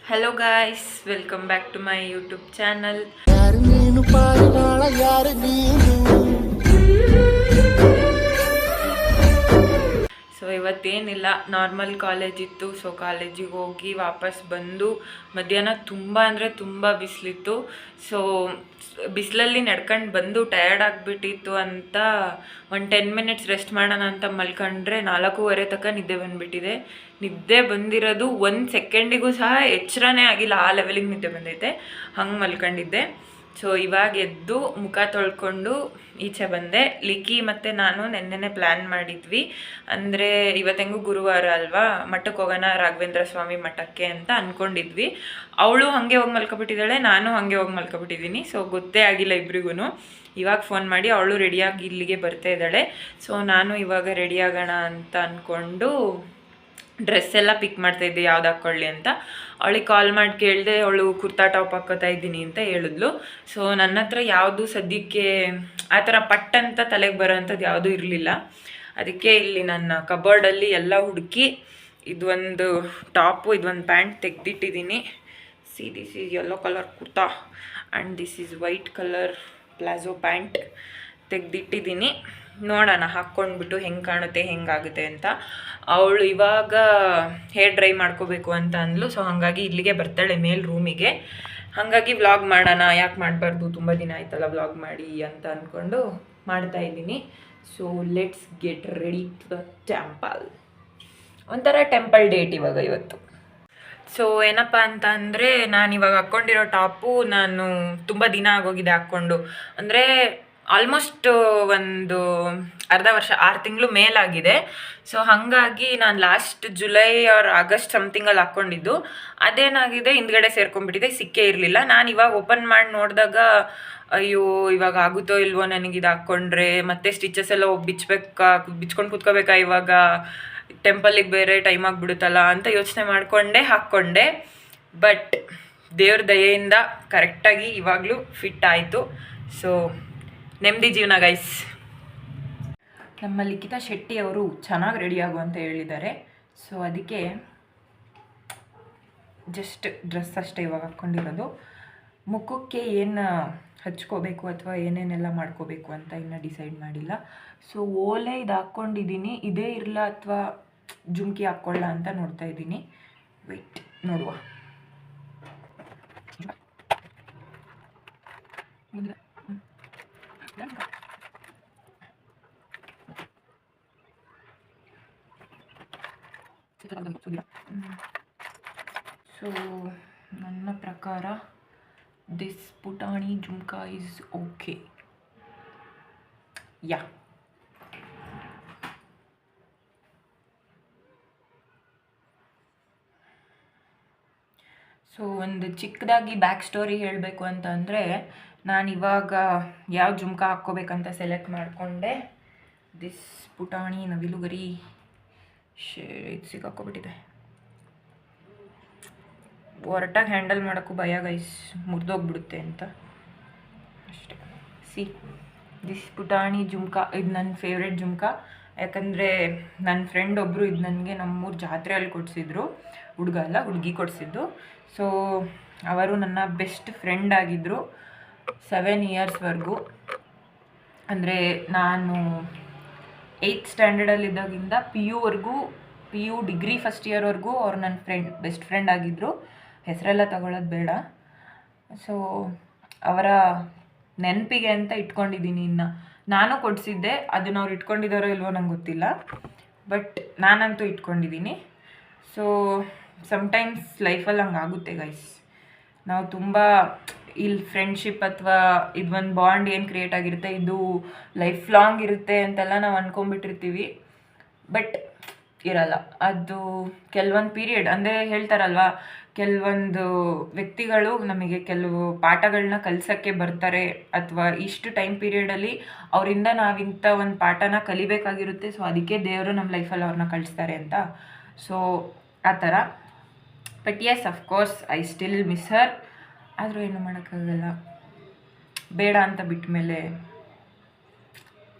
Hello guys, welcome back to my YouTube channel. So ಇವತ್ತೇನಿಲ್ಲ, normal college ಇತ್ತು. So ಕಾಲೇಜಿಗೆ ಹೋಗಿ ವಾಪಸ್ ಬಂದು ಮಧ್ಯಾಹ್ನ ತುಂಬ ಅಂದರೆ ತುಂಬ ಬಿಸಿಲಿತ್ತು. ಸೊ ಬಿಸಿಲಲ್ಲಿ ನಡ್ಕೊಂಡು ಬಂದು ಟಯರ್ಡ್ ಆಗಿಬಿಟ್ಟಿತ್ತು ಅಂತ ಒಂದು 10 ಮಿನಿಟ್ಸ್ ರೆಸ್ಟ್ ಮಾಡೋಣ ಅಂತ ಮಲ್ಕೊಂಡ್ರೆ 4:15 ತನಕ ನಿದ್ದೆ ಬಂದುಬಿಟ್ಟಿದೆ. ನಿದ್ದೆ ಬಂದಿರೋದು 1 ಸೆಕೆಂಡಿಗೂ ಸಹ ಎಚ್ಚರನೇ ಆಗಿಲ್ಲ, ಆ ಲೆವೆಲಿಗೆ ನಿದ್ದೆ ಬಂದೈತೆ. ಹಂಗೆ ಮಲ್ಕೊಂಡಿದ್ದೆ. ಸೊ ಇವಾಗ ಎದ್ದು ಮುಖ ತೊಳ್ಕೊಂಡು ಈಚೆ ಬಂದೆ. ಲಿಕ್ಕಿ ಮತ್ತು ನಾನು ನೆನ್ನೆನೆ ಪ್ಲ್ಯಾನ್ ಮಾಡಿದ್ವಿ, ಅಂದರೆ ಇವತ್ತೆಂಗೂ ಗುರುವಾರ ಅಲ್ವಾ, ಮಠಕ್ಕೆ ಹೋಗೋಣ ರಾಘವೇಂದ್ರ ಸ್ವಾಮಿ ಮಠಕ್ಕೆ ಅಂತ ಅಂದ್ಕೊಂಡಿದ್ವಿ. ಅವಳು ಹಾಗೆ ಹೋಗಿ ಮಲ್ಕೊಬಿಟ್ಟಿದ್ದಾಳೆ, ನಾನು ಹಾಗೆ ಹೋಗಿ ಮಲ್ಕೊಬಿಟ್ಟಿದ್ದೀನಿ. ಸೊ ಗೊತ್ತೇ ಆಗಿಲ್ಲ ಇಬ್ರಿಗೂ. ಇವಾಗ ಫೋನ್ ಮಾಡಿ ಅವಳು ರೆಡಿಯಾಗಿ ಇಲ್ಲಿಗೆ ಬರ್ತಾ ಇದ್ದಾಳೆ. ಸೊ ನಾನು ಇವಾಗ ರೆಡಿ ಆಗೋಣ ಅಂತ ಅಂದ್ಕೊಂಡು ಡ್ರೆಸ್ ಎಲ್ಲ ಪಿಕ್ ಮಾಡ್ತಾಯಿದ್ದೆ ಯಾವ್ದು ಹಾಕ್ಕೊಳ್ಳಿ ಅಂತ. ಅವಳಿಗೆ ಕಾಲ್ ಮಾಡಿ ಕೇಳಿದೆ, ಅವಳು ಕುರ್ತಾ ಟಾಪ್ ಹಾಕೋತಾ ಇದ್ದೀನಿ ಅಂತ ಹೇಳಿದ್ಲು. ಸೊ ನನ್ನ ಹತ್ರ ಯಾವುದು ಸದ್ಯಕ್ಕೆ ಆ ಥರ ಪಟ್ ಅಂತ ತಲೆಗೆ ಬರೋವಂಥದ್ದು ಯಾವುದೂ ಇರಲಿಲ್ಲ. ಅದಕ್ಕೆ ಇಲ್ಲಿ ನನ್ನ ಕಬೋರ್ಡಲ್ಲಿ ಎಲ್ಲ ಹುಡುಕಿ ಇದೊಂದು ಟಾಪು, ಇದೊಂದು ಪ್ಯಾಂಟ್ ತೆಗೆದಿಟ್ಟಿದ್ದೀನಿ. This is yellow colour kurta and this is white colour palazzo pant ತೆಗೆದಿಟ್ಟಿದ್ದೀನಿ. ನೋಡೋಣ ಹಾಕ್ಕೊಂಡ್ಬಿಟ್ಟು ಹೆಂಗೆ ಕಾಣುತ್ತೆ ಹೆಂಗಾಗುತ್ತೆ ಅಂತ. ಅವಳು ಇವಾಗ ಹೇರ್ ಡ್ರೈ ಮಾಡ್ಕೋಬೇಕು ಅಂತ ಅಂದ್ಲು. ಸೊ ಹಾಗಾಗಿ ಇಲ್ಲಿಗೆ ಬರ್ತಾಳೆ ಮೇಲ್ ರೂಮಿಗೆ. ಹಾಗಾಗಿ ವ್ಲಾಗ್ ಮಾಡೋಣ, ಯಾಕೆ ಮಾಡಬಾರ್ದು, ತುಂಬ ದಿನ ಆಯ್ತಲ್ಲ ವ್ಲಾಗ್ ಮಾಡಿ ಅಂತ ಅಂದ್ಕೊಂಡು ಮಾಡ್ತಾಯಿದ್ದೀನಿ. So let's get ready to the temple. ಒಂಥರ ಟೆಂಪಲ್ ಡೇಟ್ ಇವತ್ತು. ಸೊ ಏನಪ್ಪ ಅಂತ ಅಂದರೆ, ನಾನು ಇವಾಗ ಹಾಕ್ಕೊಂಡಿರೋ ಟಾಪು ನಾನು ತುಂಬ ದಿನ ಆಗೋಗಿದೆ ಹಾಕ್ಕೊಂಡು. ಅಂದರೆ ಆಲ್ಮೋಸ್ಟ್ ಒಂದು ಅರ್ಧ ವರ್ಷ, 6 ತಿಂಗಳು ಮೇಲಾಗಿದೆ. ಸೊ ಹಾಗಾಗಿ ನಾನು ಲಾಸ್ಟ್ ಜುಲೈ ಆರ್ ಆಗಸ್ಟ್ ಸಮಥಿಂಗಲ್ಲಿ ಹಾಕ್ಕೊಂಡಿದ್ದು. ಅದೇನಾಗಿದೆ, ಹಿಂದ್ಗಡೆ ಸೇರ್ಕೊಂಡ್ಬಿಟ್ಟಿದೆ, ಸಿಕ್ಕೇ ಇರಲಿಲ್ಲ. ನಾನು ಇವಾಗ ಓಪನ್ ಮಾಡಿ ನೋಡಿದಾಗ ಅಯ್ಯೋ ಇವಾಗ ಆಗುತ್ತೋ ಇಲ್ವೋ ನನಗಿದು ಹಾಕ್ಕೊಂಡ್ರೆ, ಮತ್ತೆ ಸ್ಟಿಚಸ್ ಎಲ್ಲ ಬಿಚ್ಕೊಂಡು ಕೂತ್ಕೋಬೇಕಾ, ಇವಾಗ ಟೆಂಪಲಿಗೆ ಬೇರೆ ಟೈಮ್ ಆಗಿಬಿಡುತ್ತಲ್ಲ ಅಂತ ಯೋಚನೆ ಮಾಡಿಕೊಂಡೆ ಹಾಕ್ಕೊಂಡೆ. ಬಟ್ ದೇವ್ರ ದಯೆಯಿಂದ ಕರೆಕ್ಟಾಗಿ ಇವಾಗಲೂ ಫಿಟ್ ಆಯಿತು. ಸೊ ನೆಮ್ಮದಿ ಜೀವನ ಗೈಸ್. ನಮ್ಮ ಲಿಖಿತಾ ಶೆಟ್ಟಿ ಅವರು ಚೆನ್ನಾಗಿ ರೆಡಿ ಆಗು ಅಂತ ಹೇಳಿದ್ದಾರೆ. ಸೊ ಅದಕ್ಕೆ ಜಸ್ಟ್ ಡ್ರೆಸ್ ಅಷ್ಟೇ ಇವಾಗ ಹಾಕ್ಕೊಂಡಿರೋದು. ಮುಖಕ್ಕೆ ಏನು ಹಚ್ಕೋಬೇಕು ಅಥವಾ ಏನೇನೆಲ್ಲ ಮಾಡ್ಕೋಬೇಕು ಅಂತ ಇನ್ನೂ ಡಿಸೈಡ್ ಮಾಡಿಲ್ಲ. ಸೊ ಓಲೆ ಇದು ಹಾಕ್ಕೊಂಡಿದ್ದೀನಿ, ಇದೇ ಇರಲ್ಲ ಅಥವಾ ಜುಮ್ಕಿ ಹಾಕ್ಕೊಳ್ಳ ಅಂತ ನೋಡ್ತಾ ಇದ್ದೀನಿ. ವೆಯ್ಟ್ ನೋಡುವ. ಸೊ ನನ್ನ ಪ್ರಕಾರ ದಿಸ್ ಪುಟಾಣಿ jhumka is okay. Yeah so ಒಂದು ಚಿಕ್ಕದಾಗಿ ಬ್ಯಾಕ್ ಸ್ಟೋರಿ ಹೇಳಬೇಕು ಅಂತ ಅಂದರೆ, ನಾನು ಇವಾಗ ಯಾವ ಜುಮ್ಕಾ ಹಾಕ್ಕೋಬೇಕಂತ ಸೆಲೆಕ್ಟ್ ಮಾಡಿಕೊಂಡೆ. ದಿಸ್ ಪುಟಾಣಿ ನವಿಲುಗರಿ ಇದು ಸಿಕ್ಕಾಕ್ಕೊಬಿಟ್ಟಿದೆ. ಹೊರಟಾಗಿ ಹ್ಯಾಂಡಲ್ ಮಾಡೋಕ್ಕೂ ಭಯ ಗೈಸ್, ಮುರಿದೋಗ್ಬಿಡುತ್ತೆ ಅಂತ ಅಷ್ಟೇ. ದಿಸ್ ಪುಟಾಣಿ ಜುಮ್ಕಾ ಇದು ನನ್ನ ಫೇವ್ರೆಟ್ ಜುಮ್ಕಾ. ಯಾಕಂದರೆ ನನ್ನ ಫ್ರೆಂಡ್ ಒಬ್ಬರು ಇದು ನನಗೆ ನಮ್ಮೂರ ಜಾತ್ರೆಯಲ್ಲಿ ಕೊಡಿಸಿದ್ರು. ಹುಡುಗ ಅಲ್ಲ, ಹುಡುಗಿ ಕೊಡಿಸಿದ್ದು. ಸೊ ಅವರು ನನ್ನ ಬೆಸ್ಟ್ ಫ್ರೆಂಡ್ ಆಗಿದ್ದರು 7 ಇಯರ್ಸ್ವರೆಗೂ. ಅಂದರೆ ನಾನು 8th ಸ್ಟ್ಯಾಂಡರ್ಡಲ್ಲಿದ್ದಾಗಿಂದ ಪಿ ಯು ಡಿಗ್ರಿ ಫಸ್ಟ್ ಇಯರ್ವರೆಗೂ ಅವ್ರು ನನ್ನ ಬೆಸ್ಟ್ ಫ್ರೆಂಡ್ ಆಗಿದ್ದರು. ಹೆಸರೆಲ್ಲ ತಗೊಳ್ಳೋದು ಬೇಡ. ಸೊ ಅವರ ನೆನಪಿಗೆ ಅಂತ ಇಟ್ಕೊಂಡಿದ್ದೀನಿ. ಇನ್ನು ನಾನು ಕೊಡಿಸಿದ್ದೆ, ಅದನ್ನು ಅವ್ರು ಇಟ್ಕೊಂಡಿದ್ದಾರೋ ಇಲ್ವೋ ನಂಗೆ ಗೊತ್ತಿಲ್ಲ, ಬಟ್ ನಾನಂತೂ ಇಟ್ಕೊಂಡಿದ್ದೀನಿ. ಸೊ ಸಮ್ಟೈಮ್ಸ್ ಲೈಫಲ್ಲಿ ಹಂಗಾಗುತ್ತೆ ಗೈಸ್. ನಾವು ತುಂಬ ಇಲ್ಲಿ ಫ್ರೆಂಡ್ಶಿಪ್ ಅಥವಾ ಇದೊಂದು ಬಾಂಡ್ ಏನು ಕ್ರಿಯೇಟ್ ಆಗಿರುತ್ತೆ, ಇದು ಲೈಫ್ ಲಾಂಗ್ ಇರುತ್ತೆ ಅಂತೆಲ್ಲ ನಾವು ಅಂದ್ಕೊಂಡ್ಬಿಟ್ಟಿರ್ತೀವಿ. ಬಟ್ ಇರಲ್ಲ ಅದು. ಕೆಲವೊಂದು ಪೀರಿಯಡ್ ಅಂದರೆ ಹೇಳ್ತಾರಲ್ವ, ಕೆಲವೊಂದು ವ್ಯಕ್ತಿಗಳು ನಮಗೆ ಕೆಲವು ಪಾಠಗಳನ್ನ ಕಲಿಸೋಕ್ಕೆ ಬರ್ತಾರೆ, ಅಥವಾ ಇಷ್ಟು ಟೈಮ್ ಪೀರಿಯಡಲ್ಲಿ ಅವರಿಂದ ನಾವಿಂಥ ಒಂದು ಪಾಠನ ಕಲಿಬೇಕಾಗಿರುತ್ತೆ. ಸೊ ಅದಕ್ಕೆ ದೇವರು ನಮ್ಮ ಲೈಫಲ್ಲಿ ಅವ್ರನ್ನ ಕಳಿಸ್ತಾರೆ ಅಂತ. ಸೊ ಆ ಥರ. But Yes, of course I still miss ಹರ್. ಆದರೂ ಏನು ಮಾಡೋಕ್ಕಾಗಲ್ಲ. ಬೇಡ ಅಂತ ಬಿಟ್ಟ ಮೇಲೆ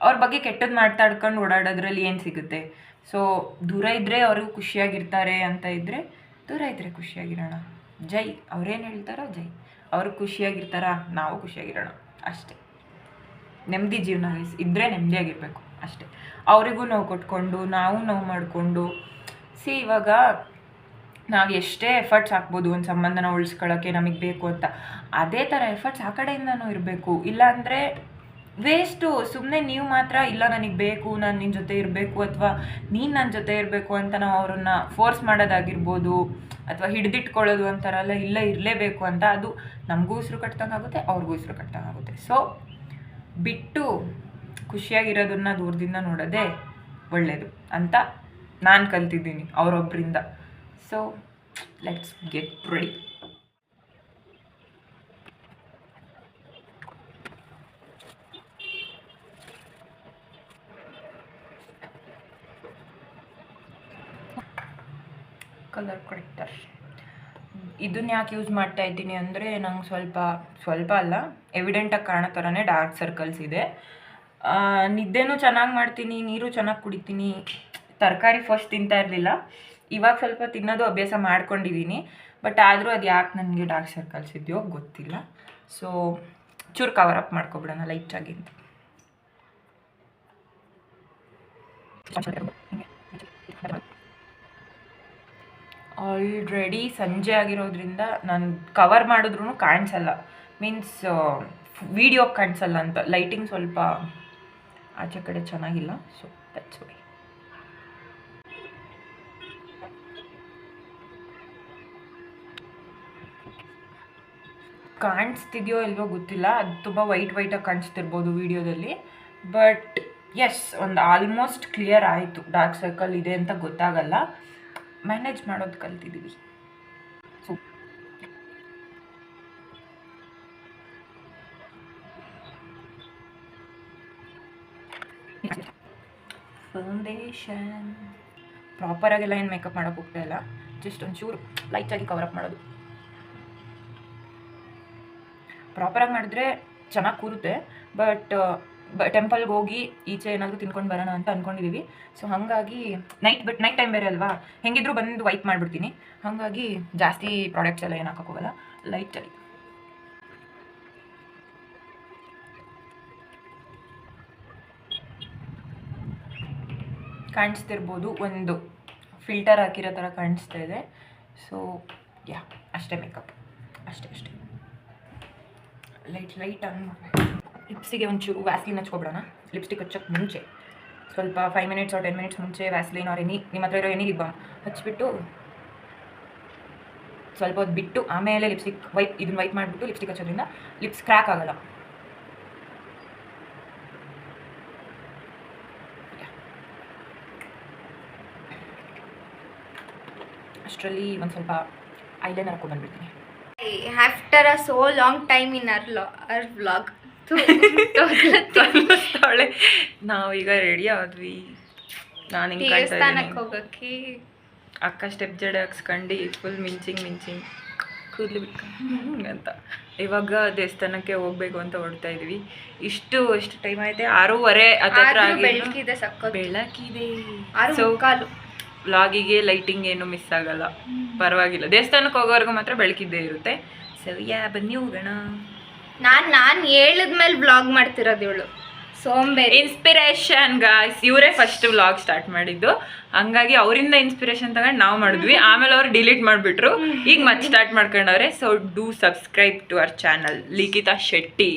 ಅವ್ರ ಬಗ್ಗೆ ಕೆಟ್ಟದ್ದು ಮಾತಾಡ್ಕೊಂಡು ಓಡಾಡೋದ್ರಲ್ಲಿ ಏನು ಸಿಗುತ್ತೆ. ಸೊ ದೂರ ಇದ್ದರೆ ಅವರು ಖುಷಿಯಾಗಿರ್ತಾರೆ ಅಂತ ಇದ್ದರೆ ದೂರ ಇದ್ದರೆ ಖುಷಿಯಾಗಿರೋಣ. ಜೈ, ಅವ್ರೇನು ಹೇಳ್ತಾರೋ ಜೈ. ಅವರು ಖುಷಿಯಾಗಿರ್ತಾರ, ನಾವು ಖುಷಿಯಾಗಿರೋಣ ಅಷ್ಟೇ. ನೆಮ್ಮದಿ ಜೀವನ ಇದ್ದರೆ ನೆಮ್ಮದಿಯಾಗಿರಬೇಕು ಅಷ್ಟೇ. ಅವರಿಗೂ ನೋವು ಕೊಟ್ಕೊಂಡು ನಾವು ನೋವು ಮಾಡಿಕೊಂಡು ಇವಾಗ ನಾವು ಎಷ್ಟೇ ಎಫರ್ಟ್ಸ್ ಹಾಕ್ಬೋದು ಒಂದು ಸಂಬಂಧನ ಉಳಿಸ್ಕೊಳ್ಳೋಕ್ಕೆ ನಮಗೆ ಬೇಕು ಅಂತ, ಅದೇ ಥರ ಎಫರ್ಟ್ಸ್ ಆ ಕಡೆಯಿಂದನೂ ಇರಬೇಕು. ಇಲ್ಲಾಂದರೆ ವೇಸ್ಟು. ಸುಮ್ಮನೆ ನೀವು ಮಾತ್ರ ಇಲ್ಲ ನನಗೆ ಬೇಕು, ನಾನು ನಿನ್ನ ಜೊತೆ ಇರಬೇಕು ಅಥವಾ ನೀನು ನನ್ನ ಜೊತೆ ಇರಬೇಕು ಅಂತ ನಾವು ಅವ್ರನ್ನ ಫೋರ್ಸ್ ಮಾಡೋದಾಗಿರ್ಬೋದು ಅಥವಾ ಹಿಡಿದಿಟ್ಕೊಳ್ಳೋದು ಅಂತಾರಲ್ಲ, ಇಲ್ಲ ಇರಲೇಬೇಕು ಅಂತ, ಅದು ನಮಗೂ ಉಸಿರು ಕಟ್ದಂಗಾಗುತ್ತೆ, ಅವ್ರಿಗೂ ಉಸಿರು ಕಟ್ದಂಗಾಗುತ್ತೆ. ಸೊ ಬಿಟ್ಟು ಖುಷಿಯಾಗಿರೋದನ್ನ ದೂರದಿಂದ ನೋಡೋದೇ ಒಳ್ಳೆಯದು ಅಂತ ನಾನು ಕಲ್ತಿದ್ದೀನಿ ಅವರೊಬ್ಬರಿಂದ. So let's get ready. Colour corrector ಇದನ್ನ ಯಾಕೆ ಯೂಸ್ ಮಾಡ್ತಾ ಇದ್ದೀನಿ ಅಂದರೆ, ನಂಗೆ ಸ್ವಲ್ಪ ಅಲ್ಲ ಎವಿಡೆಂಟಾಗಿ ಕಾಣೋ ಥರನೇ ಡಾರ್ಕ್ ಸರ್ಕಲ್ಸ್ ಇದೆ. ನಿದ್ದೆನೂ ಚೆನ್ನಾಗಿ ಮಾಡ್ತೀನಿ, ನೀರು ಚೆನ್ನಾಗಿ ಕುಡಿತೀನಿ. ತರಕಾರಿ ಫಸ್ಟ್ ತಿಂತಾ ಇರಲಿಲ್ಲ, ಇವಾಗ ಸ್ವಲ್ಪ ತಿನ್ನೋದು ಅಭ್ಯಾಸ ಮಾಡ್ಕೊಂಡಿದ್ದೀನಿ. ಬಟ್ ಆದರೂ ಅದು ಯಾಕೆ ನನಗೆ ಡಾರ್ಕ್ ಸರ್ಕಲ್ಸ್ ಇದೆಯೋ ಗೊತ್ತಿಲ್ಲ. ಸೊ ಚೂರು ಕವರ್ ಅಪ್ ಮಾಡ್ಕೊಬಿಡೋಣ ಲೈಟಾಗಿ ಅಂತ. ಆಲ್ರೆಡಿ ಸಂಜೆ ಆಗಿರೋದ್ರಿಂದ ನಾನು ಕವರ್ ಮಾಡಿದ್ರೂ ಕಾಣಿಸಲ್ಲ, ಮೀನ್ಸ್ ವಿಡಿಯೋ ಕಾಣಿಸಲ್ಲ ಅಂತ. ಲೈಟಿಂಗ್ ಸ್ವಲ್ಪ ಆಚೆ ಕಡೆ ಚೆನ್ನಾಗಿಲ್ಲ. So that's why. ಕಾಣಿಸ್ತಿದೆಯೋ ಇಲ್ವೋ ಗೊತ್ತಿಲ್ಲ, ಅದು ತುಂಬ ವೈಟಾಗಿ ಕಾಣಿಸ್ತಿರ್ಬೋದು ವಿಡಿಯೋದಲ್ಲಿ. ಬಟ್ ಎಸ್, ಒಂದು ಆಲ್ಮೋಸ್ಟ್ ಕ್ಲಿಯರ್ ಆಯಿತು. ಡಾರ್ಕ್ ಸರ್ಕಲ್ ಇದೆ ಅಂತ ಗೊತ್ತಾಗಲ್ಲ, ಮ್ಯಾನೇಜ್ ಮಾಡೋದು ಕಲ್ತಿದ್ದೀವಿ. ಸೊ ಫೌಂಡೇಶನ್ ಪ್ರಾಪರಾಗೆಲ್ಲ ಏನು ಮೇಕಪ್ ಮಾಡೋಕ್ಕೆ ಹೋಗ್ತಾ ಇಲ್ಲ, ಜಸ್ಟ್ ಒಂಚೂರು ಲೈಟಾಗಿ ಕವರಪ್ ಮಾಡೋದು. ಪ್ರಾಪರಾಗಿ ಮಾಡಿದ್ರೆ ಚೆನ್ನಾಗಿ ಕೂರುತ್ತೆ. ಬಟ್ ಟೆಂಪಲ್ಗೆ ಹೋಗಿ ಈಚೆ ಏನಾದರೂ ತಿನ್ಕೊಂಡು ಬರೋಣ ಅಂತ ಅಂದ್ಕೊಂಡಿದ್ದೀವಿ. ಸೊ ಹಾಗಾಗಿ ನೈಟ್ ಟೈಮ್ ಬೇರೆ ಅಲ್ವಾ, ಹೆಂಗಿದ್ರು ಬಂದು ವೈಪ್ ಮಾಡಿಬಿಡ್ತೀನಿ. ಹಾಗಾಗಿ ಜಾಸ್ತಿ ಪ್ರಾಡಕ್ಟ್ಸ್ ಎಲ್ಲ ಏನು ಹಾಕೋಕ್ಕೋಗಲ್ಲ, ಲೈಟಾಗಿ. ಕಾಣಿಸ್ತಿರ್ಬೋದು, ಒಂದು ಫಿಲ್ಟರ್ ಹಾಕಿರೋ ಥರ ಕಾಣಿಸ್ತಾ ಇದೆ. ಸೊ ಯಾ, ಅಷ್ಟೇ ಮೇಕಪ್, ಅಷ್ಟೇ. ಲೈಟ್ ಲಿಪ್ಸಿಗೆ ಒಂಚೂರು ವ್ಯಾಸ್ಲಿನ್ ಹಚ್ಕೊಬಿಡೋಣ. ಲಿಪ್ಸ್ಟಿಕ್ ಹಚ್ಚೋಕ್ಕೆ ಮುಂಚೆ ಸ್ವಲ್ಪ 5 ಮಿನಿಟ್ಸ್ 10 ಮಿನಿಟ್ಸ್ ಮುಂಚೆ ವ್ಯಾಸ್ಲಿನ್ ಆರ್ ನಿಮ್ಮ ಹತ್ರ ಇರೋ ಎನಿ ಲಿಪ್ ಬಾಮ್ ಹಚ್ಬಿಟ್ಟು ಸ್ವಲ್ಪ ಹೊತ್ತು ಬಿಟ್ಟು ಆಮೇಲೆ ಲಿಪ್ಸ್ಟಿಕ್ ಇದನ್ನ ವೈಪ್ ಮಾಡಿಬಿಟ್ಟು ಲಿಪ್ಸ್ಟಿಕ್ ಹಚ್ಚೋದ್ರಿಂದ ಲಿಪ್ಸ್ ಕ್ರ್ಯಾಕ್ ಆಗಲ್ಲ. ಅಷ್ಟರಲ್ಲಿ ಒಂದು ಸ್ವಲ್ಪ ಐಲೈನರ್ ಹಾಕೊ ಬಂದ್ಬಿಡ್ತೀನಿ. After a so long time in our vlog ನಾವೀಗ ರೆಡಿ ಆದ್ವಿ. ನಾನು ಹಿಂಗೆ ದೇವಸ್ಥಾನಕ್ಕೆ ಹೋಗಕ್ಕೆ ಅಕ್ಕ ಸ್ಟೆಪ್ ಜಡೆ ಹಾಕ್ಸ್ಕೊಂಡು ಫುಲ್ ಮಿಂಚಿಂಗ್ ಕೂದಲು ಬಿಟ್ಕೊಂಡು ಅಂತ ಇವಾಗ ದೇವಸ್ಥಾನಕ್ಕೆ ಹೋಗ್ಬೇಕು ಅಂತ ಹೊರಡ್ತಾ ಇದೀವಿ. ಎಷ್ಟು ಟೈಮ್ ಆಯ್ತು? 6:30 ಹತ್ರ ಬೆಳಕಿದೆ, ಬೆಳಕಿದೆ. 6:15. ವ್ಲಾಗಿಗೆ ಲೈಟಿಂಗ್ ಏನು ಮಿಸ್ ಆಗಲ್ಲ, ಪರವಾಗಿಲ್ಲ. ದೇವಸ್ಥಾನಕ್ಕೆ ಹೋಗೋವರೆಗೂ ಮಾತ್ರ ಬೆಳಕಿದ್ದೇ ಇರುತ್ತೆ. ಸೊ ಬನ್ನಿ ಹೋಗೋಣ. ನಾನು ಹೇಳಿದ್ಮೇಲೆ ವ್ಲಾಗ್ ಮಾಡ್ತಿರೋದು ಇವಳು ಸೋಂಬೇರಿ. ಇನ್ಸ್ಪಿರೇಷನ್ ಗಾಯ್ಸ್, ಇವರೇ ಫಸ್ಟ್ ವ್ಲಾಗ್ ಸ್ಟಾರ್ಟ್ ಮಾಡಿದ್ದು, ಹಂಗಾಗಿ ಅವರಿಂದ ಇನ್ಸ್ಪಿರೇಷನ್ ತಗೊಂಡು ನಾವು ಮಾಡಿದ್ವಿ. ಆಮೇಲೆ ಅವ್ರು ಡಿಲೀಟ್ ಮಾಡಿಬಿಟ್ರು, ಈಗ ಮತ್ತೆ ಸ್ಟಾರ್ಟ್ ಮಾಡ್ಕೊಂಡವ್ರೆ. So do subscribe to our channel Likhita Shetty.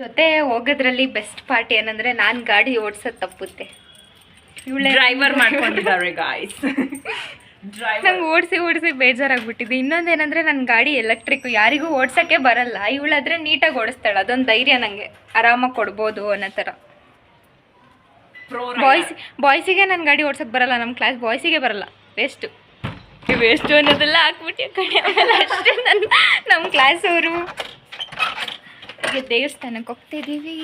ಜೊತೆ ಹೋಗೋದ್ರಲ್ಲಿ ಬೆಸ್ಟ್ ಪಾರ್ಟ್ ಏನಂದ್ರೆ ನಾನು ಗಾಡಿ ಓಡಿಸೋದು ತಪ್ಪುತ್ತೆ, ಡ್ರೈವರ್ ಮಾಡ್ಕೊಂಡಿದ್ದಾರೆ ಗಾಯ್ಸ್. ನಂಗೆ ಓಡಿಸಿ ಬೇಜಾರಾಗ್ಬಿಟ್ಟಿದೆ. ಇನ್ನೊಂದೇನಂದ್ರೆ ನನ್ನ ಗಾಡಿ ಎಲೆಕ್ಟ್ರಿಕ್, ಯಾರಿಗೂ ಓಡ್ಸೋಕ್ಕೆ ಬರಲ್ಲ. ಇವಳಾದ್ರೆ ನೀಟಾಗಿ ಓಡಿಸ್ತಾಳೆ, ಅದೊಂದು ಧೈರ್ಯ ನನಗೆ, ಆರಾಮಾಗಿ ಕೊಡ್ಬೋದು ಅನ್ನೋ ಥರ. ಬಾಯ್ಸಿಗೆ ನನ್ನ ಗಾಡಿ ಓಡ್ಸೋಕ್ಕೆ ಬರಲ್ಲ, ನಮ್ಮ ಕ್ಲಾಸ್ ಬಾಯ್ಸಿಗೆ ಬರಲ್ಲ. ವೇಸ್ಟು ಅನ್ನೋದೆಲ್ಲ ಹಾಕ್ಬಿಟ್ಟು ಕಡೆ ಆಮೇಲೆ ಅಷ್ಟೇ. ನಮ್ಮ ಕ್ಲಾಸ್ ಅವರು ಈಗ ದೇವಸ್ಥಾನಕ್ಕೆ ಹೋಗ್ತಿದ್ದೀವಿ.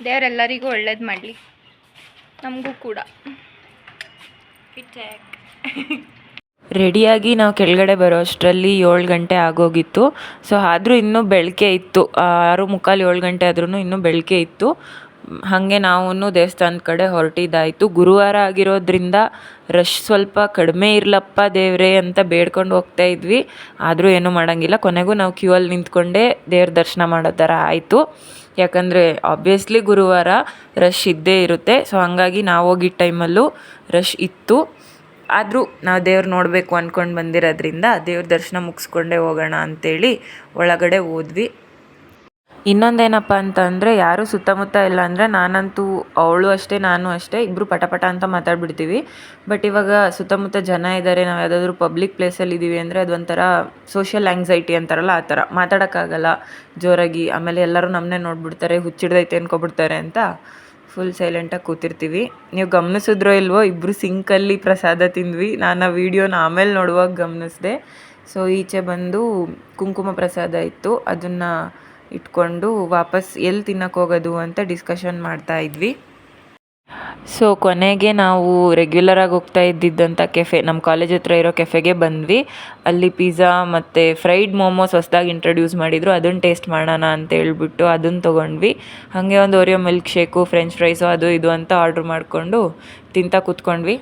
ದೇವರೆಲ್ಲರಿಗೂ ಒಳ್ಳೇದು ಮಾಡಲಿ, ನಮಗೂ ಕೂಡ. ರೆಡಿಯಾಗಿ ನಾವು ಕೆಳಗಡೆ ಬರೋ ಅಷ್ಟರಲ್ಲಿ 7 ಗಂಟೆ ಆಗೋಗಿತ್ತು. ಸೊ ಆದರೂ ಇನ್ನೂ ಬೆಳಕೆ ಇತ್ತು, 6:45 7 ಗಂಟೆ ಆದ್ರೂ ಇನ್ನೂ ಬೆಳಕೆ ಇತ್ತು. ಹಾಗೆ ನಾವು ದೇವಸ್ಥಾನದ ಕಡೆ ಹೊರಟಿದ್ದಾಯಿತು. ಗುರುವಾರ ಆಗಿರೋದ್ರಿಂದ ರಶ್ ಸ್ವಲ್ಪ ಕಡಿಮೆ ಇರಲಪ್ಪ ದೇವ್ರೆ ಅಂತ ಬೇಡ್ಕೊಂಡು ಹೋಗ್ತಾ ಇದ್ವಿ. ಆದರೂ ಏನೂ ಮಾಡೋಂಗಿಲ್ಲ. ಕೊನೆಗೂ ನಾವು ಕ್ಯೂ ಅಲ್ಲಿ ನಿಂತ್ಕೊಂಡೇ ದೇವ್ರ ದರ್ಶನ ಮಾಡೋ ಥರ ಆಯಿತು. ಯಾಕಂದರೆ ಆಬ್ವಿಯಸ್ಲಿ ಗುರುವಾರ ರಶ್ ಇದ್ದೇ ಇರುತ್ತೆ. ಸೊ ಹಾಗಾಗಿ ನಾವು ಹೋಗಿದ್ದ ಟೈಮಲ್ಲೂ ರಶ್ ಇತ್ತು. ಆದರೂ ನಾವು ದೇವ್ರು ನೋಡಬೇಕು ಅಂದ್ಕೊಂಡು ಬಂದಿರೋದ್ರಿಂದ ದೇವ್ರ ದರ್ಶನ ಮುಗಿಸ್ಕೊಂಡೇ ಹೋಗೋಣ ಅಂಥೇಳಿ ಒಳಗಡೆ ಹೋದ್ವಿ. ಇನ್ನೊಂದೇನಪ್ಪ ಅಂತ ಅಂದರೆ ಯಾರೂ ಸುತ್ತಮುತ್ತ ಇಲ್ಲ ಅಂದರೆ ನಾನಂತೂ ಅವಳು ಅಷ್ಟೇ ನಾನು ಅಷ್ಟೇ ಇಬ್ಬರು ಪಟ ಅಂತ ಮಾತಾಡ್ಬಿಡ್ತೀವಿ. ಬಟ್ ಇವಾಗ ಸುತ್ತಮುತ್ತ ಜನ ಇದ್ದಾರೆ, ನಾವು ಯಾವುದಾದ್ರೂ ಪಬ್ಲಿಕ್ ಪ್ಲೇಸಲ್ಲಿ ಇದ್ದೀವಿ ಅಂದರೆ ಅದೊಂಥರ ಸೋಷಿಯಲ್ ಆ್ಯಂಗ್ಸೈಟಿ ಅಂತಾರಲ್ಲ ಆ ಥರ ಮಾತಾಡೋಕ್ಕಾಗಲ್ಲ ಜೋರಾಗಿ. ಆಮೇಲೆ ಎಲ್ಲರೂ ನಮ್ಮನ್ನೇ ನೋಡ್ಬಿಡ್ತಾರೆ, ಹುಚ್ಚಿಡ್ದೈತೆ ಅನ್ಕೊಬಿಡ್ತಾರೆ ಅಂತ ಫುಲ್ ಸೈಲೆಂಟಾಗಿ ಕೂತಿರ್ತೀವಿ. ನೀವು ಗಮನಿಸಿದ್ರೋ ಇಲ್ವೋ ಇಬ್ಬರು ಸಿಂಕಲ್ಲಿ ಪ್ರಸಾದ ತಿಂದ್ವಿ. ನಾನು ಆ ವೀಡಿಯೋನ ಆಮೇಲೆ ನೋಡುವಾಗ ಗಮನಿಸಿದೆ. ಸೊ ಈಚೆ ಬಂದು ಕುಂಕುಮ ಪ್ರಸಾದ ಇತ್ತು, ಅದನ್ನು ಇಟ್ಕೊಂಡು ವಾಪಸ್ ಎಲ್ಲಿ ತಿನ್ನಕ್ಕೆ ಹೋಗೋದು ಅಂತ ಡಿಸ್ಕಷನ್ ಮಾಡ್ತಾ ಇದ್ವಿ. ಸೊ ಕೊನೆಗೆ ನಾವು ರೆಗ್ಯುಲರಾಗಿ ಹೋಗ್ತಾ ಇದ್ದಿದ್ದಂಥ ಕೆಫೆ, ನಮ್ಮ ಕಾಲೇಜ್ ಹತ್ರ ಇರೋ ಕೆಫೆಗೆ ಬಂದ್ವಿ. ಅಲ್ಲಿ ಪಿಜ್ಜಾ ಮತ್ತು ಫ್ರೈಡ್ ಮೋಮೋಸ್ ಹೊಸದಾಗಿ ಇಂಟ್ರೊಡ್ಯೂಸ್ ಮಾಡಿದರು, ಅದನ್ನು ಟೇಸ್ಟ್ ಮಾಡೋಣ ಅಂತ ಹೇಳ್ಬಿಟ್ಟು ಅದನ್ನು ತೊಗೊಂಡ್ವಿ. ಹಾಗೆ ಒಂದು Oreo milk shake, French fries ಅದು ಇದು ಅಂತ ಆರ್ಡ್ರ್ ಮಾಡಿಕೊಂಡು ತಿಂತಾ ಕೂತ್ಕೊಂಡ್ವಿ.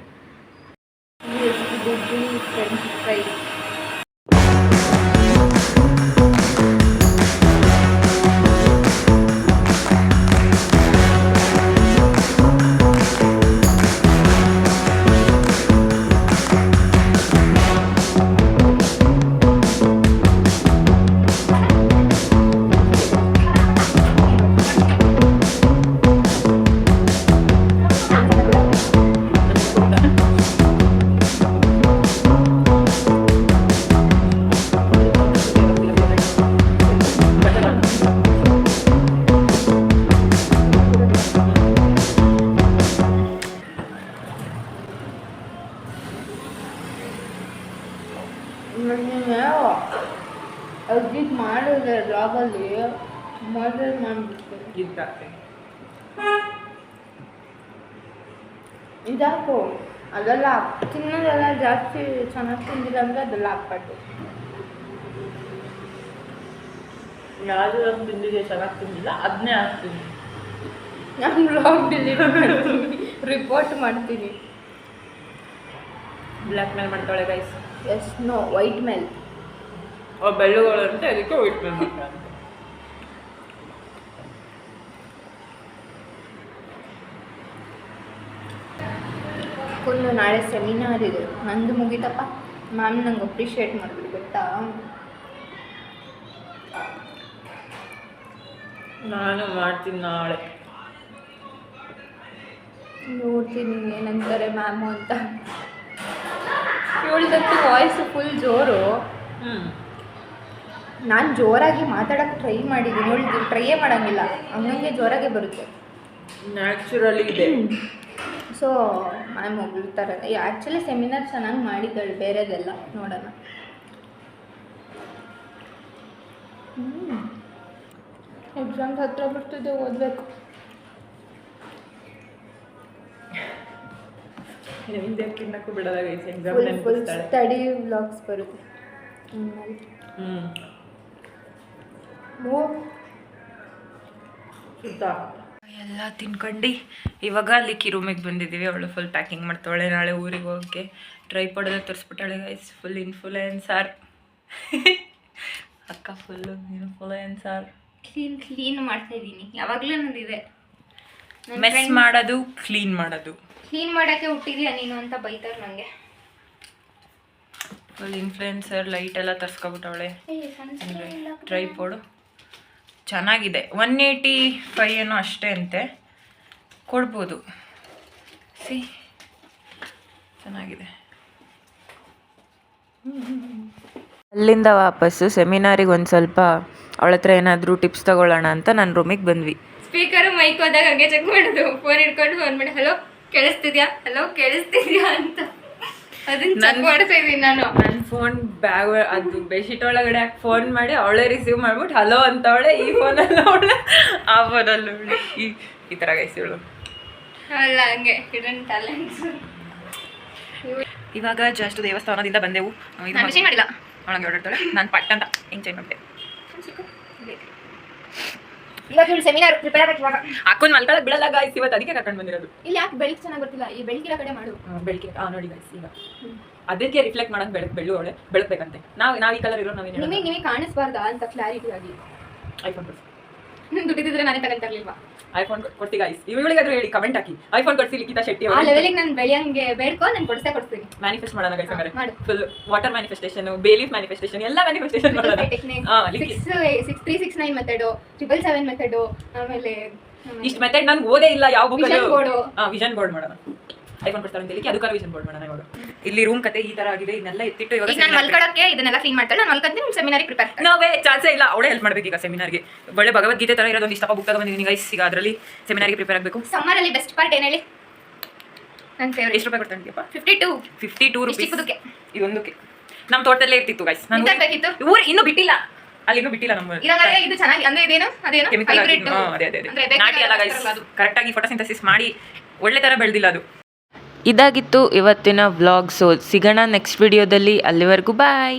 ಅಜಿತ್ ಮಾಡಿದ್ರೆ ಬ್ಲಾಗಲ್ಲಿ ಮರ್ಡರ್ ಮಾಡಿಬಿಡ್ತೀನಿ. ಇದಾಕು ಅದೆಲ್ಲ ತಿನ್ನೋದೆಲ್ಲ ಜಾಸ್ತಿ ಚೆನ್ನಾಗಿ ತಿಂದಿಲ್ಲ ಅಂದರೆ ಅದೆಲ್ಲ ಹಾಕ್ಬಾರ್ದು. ಯಾವುದು ತಿಂದಿದೆ ಚೆನ್ನಾಗಿ ತಿಂದಿಲ್ಲ ಅದನ್ನೇ ಹಾಕ್ತೀನಿ. ನಾನು ಬ್ಲಾಗ್ ಡಿಲೀಟ್ ಮಾಡ್ತೀನಿ, ರಿಪೋರ್ಟ್ ಮಾಡ್ತೀನಿ. ಬ್ಲ್ಯಾಕ್ ಮೇಲ್ ಮಾಡ್ತಾಳೆ ಗೈಸ್. ಎಸ್ ನೋ ವೈಟ್ ಮೇಲ್. ಬೆಳ್ಳುಗಳು ಅಂತ ಅದಕ್ಕೆ ವೈಟ್ ಮೇಲ್ ಮಾಡ್ತಾರೆ. ಫುಲ್ಲು ನಾಳೆ ಸೆಮಿನಾರ್ ಇದೆ, ನಂದು ಮುಗಿತಪ್ಪ. ಮ್ಯಾಮ್ ನಂಗೆ ಅಪ್ರಿಷಿಯೇಟ್ ಮಾಡಿದ್ರು ಗೊತ್ತಾ. ನಾನು ಮಾಡ್ತೀನಿ ನಾಳೆ, ನೋಡ್ತೀನಿ ಏನಂತಾರೆ ಮ್ಯಾಮು ಅಂತ. ಇವಳ್ದತ್ತು ವಾಯ್ಸು ಫುಲ್ ಜೋರು. ನಾನು ಜೋರಾಗಿ ಮಾತಾಡೋಕ್ಕೆ ಟ್ರೈ ಮಾಡಿದ್ದೀನಿ, ಇವಳು ಟ್ರೈಯೇ ಮಾಡೋಂಗಿಲ್ಲ, ಹಂಗಂಗೆ ಜೋರಾಗೆ ಬರುತ್ತೆ, ನ್ಯಾಚುರಲಿ ಇದೆ. ಸೊ ಮ್ಯಾಮ್ ಹೋಗ್ಬಿಡ್ತಾರೆ. ಆ್ಯಕ್ಚುಲಿ ಸೆಮಿನಾರ್ ಚೆನ್ನಾಗಿ ಮಾಡಿದ್ದಾಳೆ, ಬೇರೆದೆಲ್ಲ ನೋಡೋಣ. ಎಕ್ಸಾಮ್ಸ್ ಹತ್ರ ಬಿಡ್ತಿದ್ದೆ, ಓದಬೇಕು. ತಿನ್ನಕ್ಕೂ ಬಿಡೋದಾಗ ಫುಲ್ ಸ್ಟಡಿ ವ್ಲಾಗ್ಸ್ ಬರುತ್ತೆ. ಎಲ್ಲ ತಿನ್ಕೊಂಡು ಇವಾಗ ಅಲ್ಲಿಕ್ಕಿ ರೂಮಿಗೆ ಬಂದಿದ್ದೀವಿ. ಅವಳು ಫುಲ್ ಪ್ಯಾಕಿಂಗ್ ಮಾಡ್ತಾಳೆ, ನಾಳೆ ಊರಿಗೆ ಹೋಗೋಕ್ಕೆ. ಟ್ರೈಪಾಡ್ ತೋರಿಸ್ಬಿಟ್ಟಾಳೆ ಗೈಸ್. ಫುಲ್ ಇನ್ಫ್ಲುಯೆನ್ಸರ್ ಅಕ್ಕ, ಫುಲ್ಲು ಇನ್ಫ್ಲುಯೆನ್ಸರ್. ಕ್ಲೀನ್ ಮಾಡ್ತಾ ಇದ್ದೀನಿ, ಯಾವಾಗಲೂ ನಂದಿದೆ. ಮೆಸ್ ಮಾಡೋದು, ಕ್ಲೀನ್ ಮಾಡೋದು. ಕ್ಲೀನ್ ಮಾಡೋಕ್ಕೆ ಹುಟ್ಟಿದ್ಯಾ ನೀನು ಅಂತ ಬೈತಾರೆ ನನಗೆ. Full influencer. ಲೈಟ್ ಎಲ್ಲ ತರ್ಸ್ಕೊಬಿಟ್ಟವಳೆ. ಟ್ರೈಪಾಡು ಚೆನ್ನಾಗಿದೆ, 185 ಏನೋ ಅಷ್ಟೇ ಅಂತೆ, ಕೊಡ್ಬೋದು. ಸಿ ಚೆನ್ನಾಗಿದೆ. ಅಲ್ಲಿಂದ ವಾಪಸ್ಸು ಸೆಮಿನಾರಿಗೆ ಒಂದು ಸ್ವಲ್ಪ ಅವಳ ಹತ್ರ ಏನಾದರೂ ಟಿಪ್ಸ್ ತಗೊಳ್ಳೋಣ ಅಂತ ನನ್ನ ರೂಮಿಗೆ ಬಂದ್ವಿ. ಸ್ಪೀಕರು ಮೈಕ್ ಹೋದಾಗ ಹಾಗೆ ಚೆಕ್ ಮಾಡೋದು, ಫೋನ್ ಇಟ್ಕೊಂಡು ಫೋನ್ ಮಾಡಿ ಹಲೋ ಕೇಳಿಸ್ತಿದ್ಯಾ ಅಂತ ಅದನ್ನ ಚೆಕ್ ಮಾಡ್ತಾ ಇದ್ದೀನಿ ನಾನು. ನನ್ನ ಫೋನ್ ಬ್ಯಾಗ್ ಅದು ಬೆಡ್ಶೀಟ್ ಒಳಗಡೆ ಹಾಕಿ ಫೋನ್ ಮಾಡಿ ಅವಳೇ ರಿಸೀವ್ ಮಾಡ್ಬಿಟ್ಟು ಹಲೋ ಅಂತವಳೆ. ಈ ಫೋನಲ್ಲಿ ಅವಳೆ, ಆ ಫೋನಲ್ಲಿ ಈ ಥರ ಗೈಸಿವಳು ಅಲ್ಲ, ಹಂಗೆ ಹಿಡನ್ ಟ್ಯಾಲೆಂಟ್ಸ್. ಇವಾಗ ಜಸ್ಟ್ ದೇವಸ್ಥಾನದಿಂದ ಬಂದೆವು. ಮಾಡಿಲ್ಲ ಅವಳಂಗೆ ಹೊರಡ್ತಾಳೆ, ನಾನು ಪಟ್ ಅಂತ ಎಂಜಾಯ್ ಮಾಡಿದೆ. ಇವತ್ತು ಸೆಮಿನಾರ್ ಪ್ರಿಪೇರ್ ಆಗಕ್ಕೆ ಇವಾಗ ಹಾಕೊಂಡು ಮಲ್ಕೊಳಕ್ ಬಿಡಲ್ಲ ಗಾಯ್ಸ್, ಇವತ್ತು ಅದಕ್ಕೆ ಕರ್ಕೊಂಡು ಬಂದಿರೋದು. ಇಲ್ಲಿ ಯಾಕೆ ಬೆಳಕು ಚೆನ್ನಾಗಿ ಬರ್ತಿಲ್ಲ, ಈ ಬೆಳಕಿರೋ ಕಡೆ ಮಾಡು. ಬೆಳಕಿಗೆ ನೋಡಿ ಗಾಯ್ಸ್, ಈಗ ಅದಕ್ಕೆ ರಿಫ್ಲೆಕ್ಟ್ ಮಾಡಕ್ ಬೆಳ್ಳುವಳೆ ಬೆಳಗ್ಬೇಕಂತೆ. ನಾವು ಈ ಕಲರ್ ಇರೋ ನಾವೇನು ನಿಮಗೆ ಕಾಣಿಸ್ಬಾರ್ದಾ ಅಂತ ಕ್ಲಾರಿಟಿ ಆಗಿ. ಐಫೋನ್ ದುಡ್ಡಿದ್ರೆ ನಾನೇ ತಗೊಂಡಿರ್ಲಿಲ್ವಾ? ಐಫೋನ್ ಕೊಡ್ತಿ ಗಾಯ್ಸ್, ಇವಳಿಗಾದ್ರೂ ಹೇಳಿ ಕಮೆಂಟ್ ಹಾಕಿ. ಐಫೋನ್ ಕೊಡ್ಸಿ ಲಿಖಿತಾ ಶೆಟ್ಟಿ ಆ ಲೆವೆಲಿಗೆ ನಾನು ಬೆಳೆಯಂಗೆ ಬೇಡ್ಕೊ, ನಾನು ಕೊಡ್ತೀನಿ. ಮ್ಯಾನಿಫೆಸ್ಟ್ ಮಾಡೋಣ ಗೈಸ್. ಹಂಗಾರೆ ಮಾಡು. ಫುಲ್ ವಾಟರ್ ಮ್ಯಾನಿಫೆಸ್ಟೇಷನ್, ಬೇಲೀಫ್ ಮ್ಯಾನಿಫೆಸ್ಟೇಷನ್, ಎಲ್ಲ ಮ್ಯಾನಿಫೆಸ್ಟೇಷನ್ ಮಾಡೋಣ. 6369 ಮೆಥಡ್, 777 ಮೆಥಡ್, ಆಮೇಲೆ ಇಷ್ಟು ಮೆಥಡ್ ನಾನು ಓದೇ ಇಲ್ಲ ಯಾವ book vision board. Vision board ಮಾಡೋಣ. ಐಫೋನ್ ಕೊಡ್ತಾರೆ ಅಂತ ಹೇಳಿ ಅದಕ್ಕಾರ ವಿಷನ್ ಬೋರ್ಡ್ ಮಾಡೋಣ. ಇವಾಗ ಇಲ್ಲಿ ರೂಮ್ ಕತೆ ಈ ತರ ಆಗಿದೆ, ಇದನ್ನೆಲ್ಲ ಎತ್ತಿಟ್ಟು ಇವಾಗ ನಾನು ಮಲ್ಕೊಳ್ಳೋಕೆ ಇದನ್ನೆಲ್ಲ ಕ್ಲೀನ್ ಮಾಡ್ತಾಳೆ. ನಾನು ಮಲ್ಕೊಂತೀನಿ, ಸೆಮಿನಾರಿಗೆ ಪ್ರಿಪೇರ್. ನಾವೇ ಚಾನ್ಸೇ ಇಲ್ಲ, ಅವಳೇ ಹೆಲ್ಪ್ ಮಾಡ್ಬೇಕು ಈಗ ಸೆಮಿನಾರ್ಗೆ. ಒಳ್ಳೆ ಭಗವದ್ಗೀತೆ ತರ ಇರೋದು ಇಷ್ಟಪ್ಪ ಬುಕ್ ತಗೊಂಡಿದ್ದೀನಿ ಗೈಸ್. ಈಗ ಅದರಲ್ಲಿ ಸೆಮಿನಾರ್ಗೆ ಪ್ರಿಪೇರ್ ಆಗಬೇಕು. ಸಮ್ಮರ್ ಅಲ್ಲಿ ಬೆಸ್ಟ್ ಪಾರ್ಟ್ ಏನು ಹೇಳಿ? ನನ್ನ ಫೇವರೇಟ್. ಎಷ್ಟು ರೂಪಾಯಿ ಕೊಡ್ತಾಂಟಿಯಪ್ಪ? 52 ರೂಪೀಸ್ ಇದೊಂದಕ್ಕೆ. ನಮ್ಮ ತೋಟದಲ್ಲೇ ಇರ್ತಿತ್ತು ಗೈಸ್. ನಾನು ಬೇಕಿತ್ತು. ಊರು ಇನ್ನೂ ಬಿಟ್ಟಿಲ್ಲ, ಅಲ್ಲಿ ಇನ್ನೂ ಬಿಟ್ಟಿಲ್ಲ ನಮ್ಮ ಇದು ಚೆನ್ನಾಗಿ ಅಂದ್ರೆ ಇದೇನು ಅದೇನು ಕೆಮಿಕಲ್. ಹೈಬ್ರಿಡ್. ಅದೇ ನಾಟಿ ಅಲ್ಲ ಗೈಸ್, ಕರೆಕ್ಟಾಗಿ ಫೋಟೋಸಿಂಥಸಿಸ್ ಮಾಡಿ ಒಳ್ಳೆ ತರ ಬೆಳೆದಿಲ್ಲ ಅದು. ಇದಾಗಿತ್ತು ಇವತ್ತಿನ ವ್ಲಾಗ್. ಸೊ ಸಿಗೋಣ ನೆಕ್ಸ್ಟ್ ವಿಡಿಯೋದಲ್ಲಿ. ಅಲ್ಲಿವರೆಗೂ ಬಾಯ್.